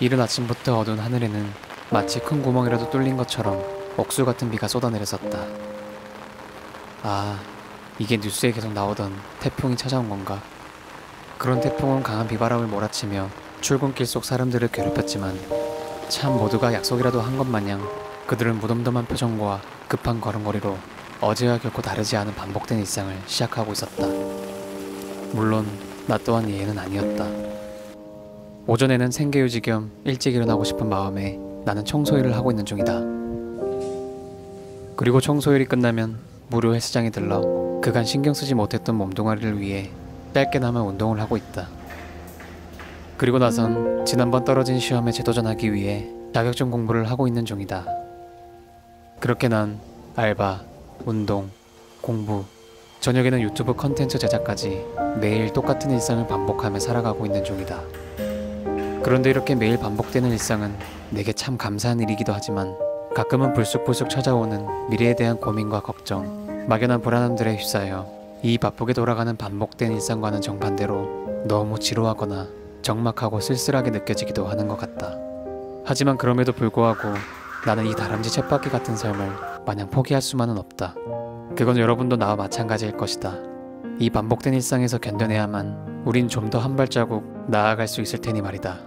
이른 아침부터 어두운 하늘에는 마치 큰 구멍이라도 뚫린 것처럼 억수 같은 비가 쏟아내렸었다. 아, 이게 뉴스에 계속 나오던 태풍이 찾아온 건가? 그런 태풍은 강한 비바람을 몰아치며 출근길 속 사람들을 괴롭혔지만 참 모두가 약속이라도 한 것 마냥 그들은 무덤덤한 표정과 급한 걸음걸이로 어제와 결코 다르지 않은 반복된 일상을 시작하고 있었다. 물론 나 또한 예외는 아니었다. 오전에는 생계유지 겸 일찍 일어나고 싶은 마음에 나는 청소일을 하고 있는 중이다. 그리고 청소일이 끝나면 무료 헬스장에 들러 그간 신경 쓰지 못했던 몸뚱아리를 위해 짧게나마 운동을 하고 있다. 그리고 나선 지난번 떨어진 시험에 재도전하기 위해 자격증 공부를 하고 있는 중이다. 그렇게 난 알바, 운동, 공부, 저녁에는 유튜브 컨텐츠 제작까지 매일 똑같은 일상을 반복하며 살아가고 있는 중이다. 그런데 이렇게 매일 반복되는 일상은 내게 참 감사한 일이기도 하지만 가끔은 불쑥불쑥 찾아오는 미래에 대한 고민과 걱정, 막연한 불안함들에 휩싸여 이 바쁘게 돌아가는 반복된 일상과는 정반대로 너무 지루하거나 적막하고 쓸쓸하게 느껴지기도 하는 것 같다. 하지만 그럼에도 불구하고 나는 이 다람쥐 쳇바퀴 같은 삶을 마냥 포기할 수만은 없다. 그건 여러분도 나와 마찬가지일 것이다. 이 반복된 일상에서 견뎌내야만 우린 좀 더 한 발자국 나아갈 수 있을 테니 말이다.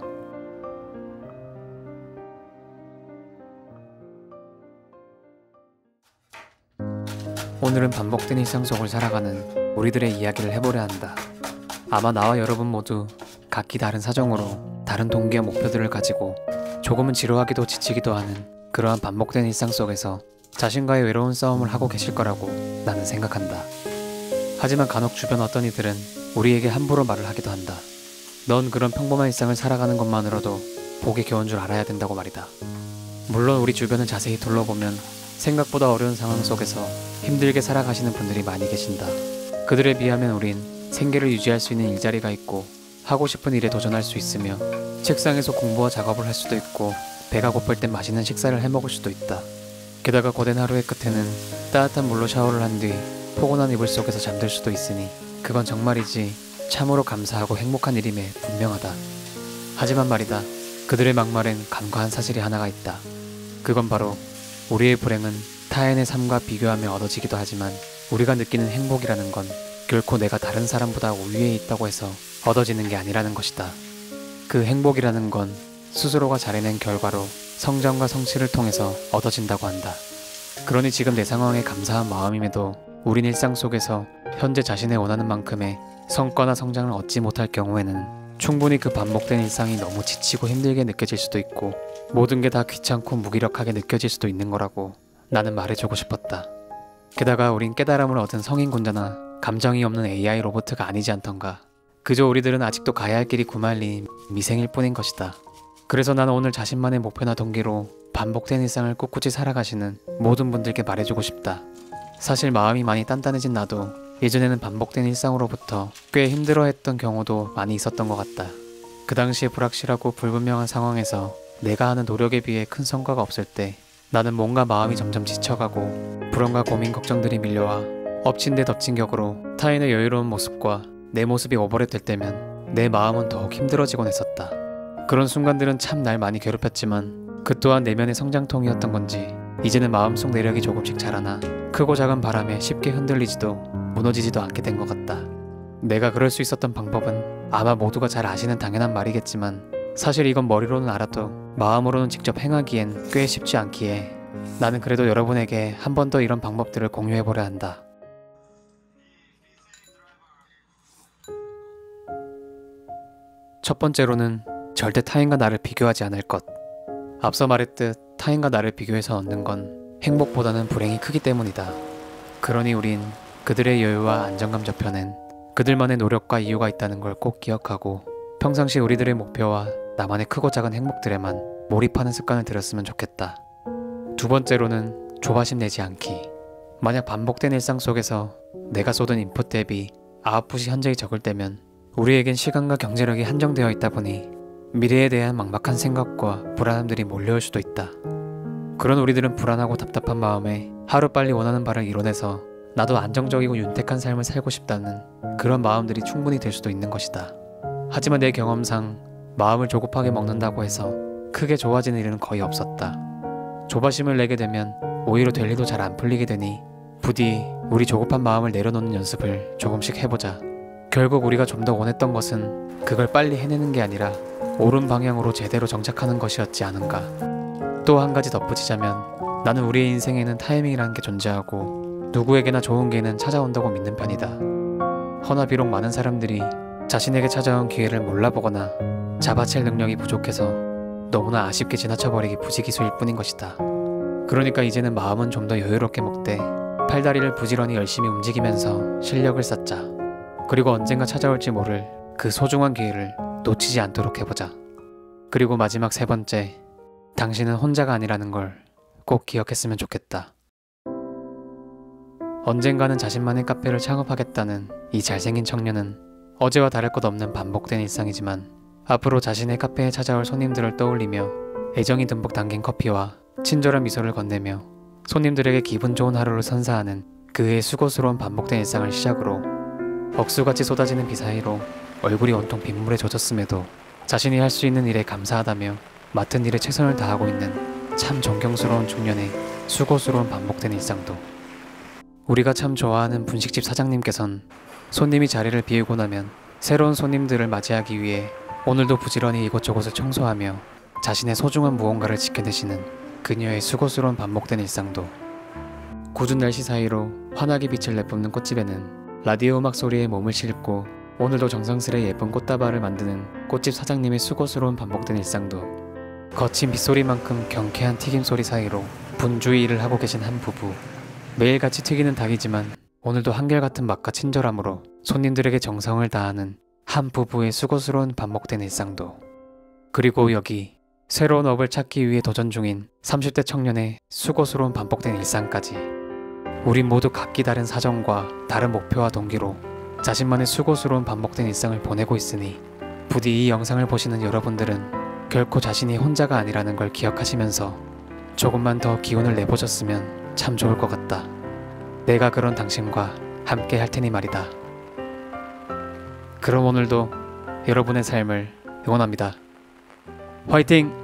오늘은 반복된 일상 속을 살아가는 우리들의 이야기를 해보려 한다. 아마 나와 여러분 모두 각기 다른 사정으로 다른 동기와 목표들을 가지고 조금은 지루하기도 지치기도 하는 그러한 반복된 일상 속에서 자신과의 외로운 싸움을 하고 계실 거라고 나는 생각한다. 하지만 간혹 주변 어떤 이들은 우리에게 함부로 말을 하기도 한다. 넌 그런 평범한 일상을 살아가는 것만으로도 복이 겨운 줄 알아야 된다고 말이다. 물론 우리 주변을 자세히 둘러보면 생각보다 어려운 상황 속에서 힘들게 살아가시는 분들이 많이 계신다. 그들에 비하면 우린 생계를 유지할 수 있는 일자리가 있고 하고 싶은 일에 도전할 수 있으며 책상에서 공부와 작업을 할 수도 있고 배가 고플 땐 맛있는 식사를 해먹을 수도 있다. 게다가 고된 하루의 끝에는 따뜻한 물로 샤워를 한 뒤 포근한 이불 속에서 잠들 수도 있으니 그건 정말이지 참으로 감사하고 행복한 일임에 분명하다. 하지만 말이다, 그들의 막말엔 간과한 사실이 하나가 있다. 그건 바로 우리의 불행은 타인의 삶과 비교하며 얻어지기도 하지만 우리가 느끼는 행복이라는 건 결코 내가 다른 사람보다 우위에 있다고 해서 얻어지는 게 아니라는 것이다. 그 행복이라는 건 스스로가 잘해낸 결과로 성장과 성취를 통해서 얻어진다고 한다. 그러니 지금 내 상황에 감사한 마음임에도 우린 일상 속에서 현재 자신의 원하는 만큼의 성과나 성장을 얻지 못할 경우에는 충분히 그 반복된 일상이 너무 지치고 힘들게 느껴질 수도 있고 모든 게 다 귀찮고 무기력하게 느껴질 수도 있는 거라고 나는 말해주고 싶었다. 게다가 우린 깨달음을 얻은 성인군자나 감정이 없는 AI 로봇가 아니지 않던가. 그저 우리들은 아직도 가야 할 길이 구말린 미생일 뿐인 것이다. 그래서 나는 오늘 자신만의 목표나 동기로 반복된 일상을 꿋꿋이 살아가시는 모든 분들께 말해주고 싶다. 사실 마음이 많이 단단해진 나도 예전에는 반복된 일상으로부터 꽤 힘들어했던 경우도 많이 있었던 것 같다. 그 당시에 불확실하고 불분명한 상황에서 내가 하는 노력에 비해 큰 성과가 없을 때 나는 뭔가 마음이 점점 지쳐가고 불안과 고민 걱정들이 밀려와 엎친 데 덮친 격으로 타인의 여유로운 모습과 내 모습이 오버랩될 때면 내 마음은 더욱 힘들어지곤 했었다. 그런 순간들은 참 날 많이 괴롭혔지만 그 또한 내면의 성장통이었던 건지 이제는 마음속 내력이 조금씩 자라나 크고 작은 바람에 쉽게 흔들리지도 무너지지도 않게 된 것 같다. 내가 그럴 수 있었던 방법은 아마 모두가 잘 아시는 당연한 말이겠지만 사실 이건 머리로는 알아도 마음으로는 직접 행하기엔 꽤 쉽지 않기에 나는 그래도 여러분에게 한 번 더 이런 방법들을 공유해보려 한다. 첫 번째로는 절대 타인과 나를 비교하지 않을 것. 앞서 말했듯 타인과 나를 비교해서 얻는 건 행복보다는 불행이 크기 때문이다. 그러니 우린 그들의 여유와 안정감 저편엔 그들만의 노력과 이유가 있다는 걸 꼭 기억하고 평상시 우리들의 목표와 나만의 크고 작은 행복들에만 몰입하는 습관을 들였으면 좋겠다. 두 번째로는 조바심 내지 않기. 만약 반복된 일상 속에서 내가 쏟은 인풋 대비 아웃풋이 현저히 적을 때면 우리에겐 시간과 경제력이 한정되어 있다 보니 미래에 대한 막막한 생각과 불안함들이 몰려올 수도 있다. 그런 우리들은 불안하고 답답한 마음에 하루빨리 원하는 바를 이뤄내서 나도 안정적이고 윤택한 삶을 살고 싶다는 그런 마음들이 충분히 들 수도 있는 것이다. 하지만 내 경험상 마음을 조급하게 먹는다고 해서 크게 좋아지는 일은 거의 없었다. 조바심을 내게 되면 오히려 될 일도 잘 안 풀리게 되니 부디 우리 조급한 마음을 내려놓는 연습을 조금씩 해보자. 결국 우리가 좀 더 원했던 것은 그걸 빨리 해내는 게 아니라 옳은 방향으로 제대로 정착하는 것이었지 않은가. 또 한 가지 덧붙이자면 나는 우리의 인생에는 타이밍이라는 게 존재하고 누구에게나 좋은 기회는 찾아온다고 믿는 편이다. 허나 비록 많은 사람들이 자신에게 찾아온 기회를 몰라보거나 잡아챌 능력이 부족해서 너무나 아쉽게 지나쳐버리기 부지기수일 뿐인 것이다. 그러니까 이제는 마음은 좀 더 여유롭게 먹되 팔다리를 부지런히 열심히 움직이면서 실력을 쌓자. 그리고 언젠가 찾아올지 모를 그 소중한 기회를 놓치지 않도록 해보자. 그리고 마지막 세 번째, 당신은 혼자가 아니라는 걸 꼭 기억했으면 좋겠다. 언젠가는 자신만의 카페를 창업하겠다는 이 잘생긴 청년은 어제와 다를 것 없는 반복된 일상이지만 앞으로 자신의 카페에 찾아올 손님들을 떠올리며 애정이 듬뿍 담긴 커피와 친절한 미소를 건네며 손님들에게 기분 좋은 하루를 선사하는 그의 수고스러운 반복된 일상을 시작으로 억수같이 쏟아지는 비 사이로 얼굴이 온통 빗물에 젖었음에도 자신이 할 수 있는 일에 감사하다며 맡은 일에 최선을 다하고 있는 참 존경스러운 중년의 수고스러운 반복된 일상도. 우리가 참 좋아하는 분식집 사장님께선 손님이 자리를 비우고 나면 새로운 손님들을 맞이하기 위해 오늘도 부지런히 이곳저곳을 청소하며 자신의 소중한 무언가를 지켜내시는 그녀의 수고스러운 반복된 일상도. 굳은 날씨 사이로 환하게 빛을 내뿜는 꽃집에는 라디오 음악 소리에 몸을 싣고 오늘도 정성스레 예쁜 꽃다발을 만드는 꽃집 사장님의 수고스러운 반복된 일상도. 거친 빗소리만큼 경쾌한 튀김소리 사이로 분주히 일을 하고 계신 한 부부. 매일같이 튀기는 닭이지만 오늘도 한결같은 맛과 친절함으로 손님들에게 정성을 다하는 한 부부의 수고스러운 반복된 일상도. 그리고 여기 새로운 업을 찾기 위해 도전 중인 30대 청년의 수고스러운 반복된 일상까지. 우린 모두 각기 다른 사정과 다른 목표와 동기로 자신만의 수고스러운 반복된 일상을 보내고 있으니 부디 이 영상을 보시는 여러분들은 결코 자신이 혼자가 아니라는 걸 기억하시면서 조금만 더 기운을 내보셨으면 참 좋을 것 같다. 내가 그런 당신과 함께 할 테니 말이다. 그럼 오늘도 여러분의 삶을 응원합니다. 화이팅!